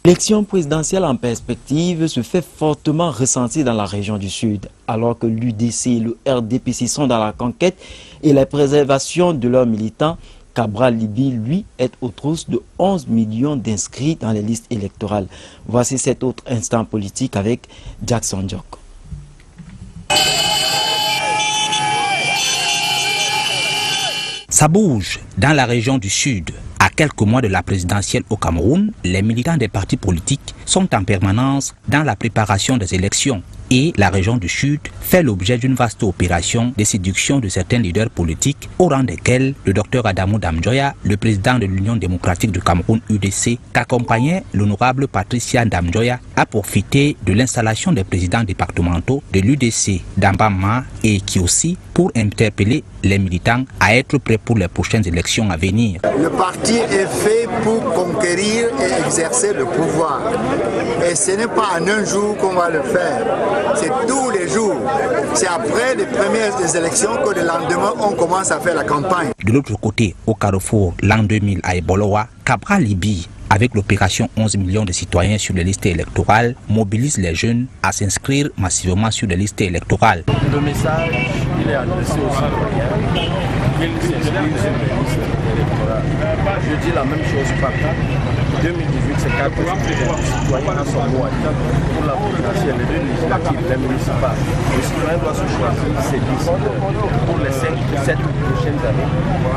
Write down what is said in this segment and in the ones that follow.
L'élection présidentielle en perspective se fait fortement ressentir dans la région du Sud, alors que l'UDC et le RDPC sont dans la conquête et la préservation de leurs militants. Cabral Libye, lui, est aux trousses de 11 millions d'inscrits dans les listes électorales. Voici cet autre instant politique avec Jackson Jock. Ça bouge dans la région du Sud. À quelques mois de la présidentielle au Cameroun, les militants des partis politiques sont en permanence dans la préparation des élections et la région du Sud fait l'objet d'une vaste opération de séduction de certains leaders politiques au rang desquels le docteur Adamou Damjoya, le président de l'Union démocratique du Cameroun UDC, qu'accompagnait l'honorable Patricia Damjoya, a profité de l'installation des présidents départementaux de l'UDC d'Ambama et qui aussi pour interpeller les militants à être prêts pour les prochaines élections à venir. Le parti est fait pour conquérir et exercer le pouvoir. Et ce n'est pas en un jour qu'on va le faire. C'est tous les jours. C'est après les premières élections que le lendemain, on commence à faire la campagne. De l'autre côté, au Carrefour, l'an 2000 à Eboloa, Cabral Libye, avec l'opération 11 millions de citoyens sur les listes électorales, mobilise les jeunes à s'inscrire massivement sur les listes électorales. Le message, il est adressé aux citoyens qu'ils s'inscrivent sur les listes électorales. Je dis la même chose partout. 2018, c'est 4 citoyens à son mot à dire pour la présidentielle, les deux législatives, les municipales. Le citoyen doit se choisir ses listes pour les 5-7 prochaines années.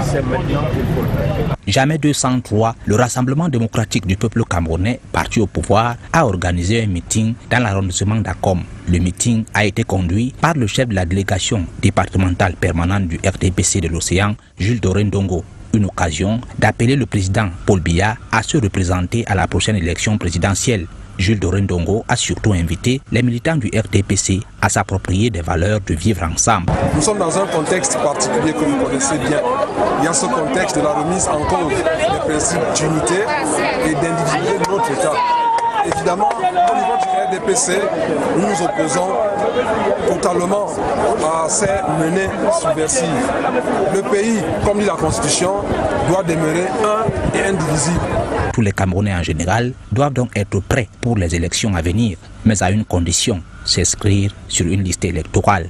C'est maintenant qu'il faut le faire. Jamais 203, le Rassemblement démocratique du peuple camerounais, parti au pouvoir, a organisé un meeting dans l'arrondissement d'Akom. Le meeting a été conduit par le chef de la délégation départementale permanente du RDPC de l'Océan, Jules Dorendongo. Une occasion d'appeler le président Paul Biya à se représenter à la prochaine élection présidentielle. Jules Dorendongo a surtout invité les militants du RDPC à s'approprier des valeurs de vivre ensemble. Nous sommes dans un contexte particulier que vous connaissez bien. Il y a ce contexte de la remise en cause des principes d'unité et d'individualité de notre État. Évidemment, au niveau du RDPC, nous nous opposons totalement à ces menées subversives. Le pays, comme dit la Constitution, doit demeurer un et indivisible. Tous les Camerounais en général doivent donc être prêts pour les élections à venir, mais à une condition, s'inscrire sur une liste électorale.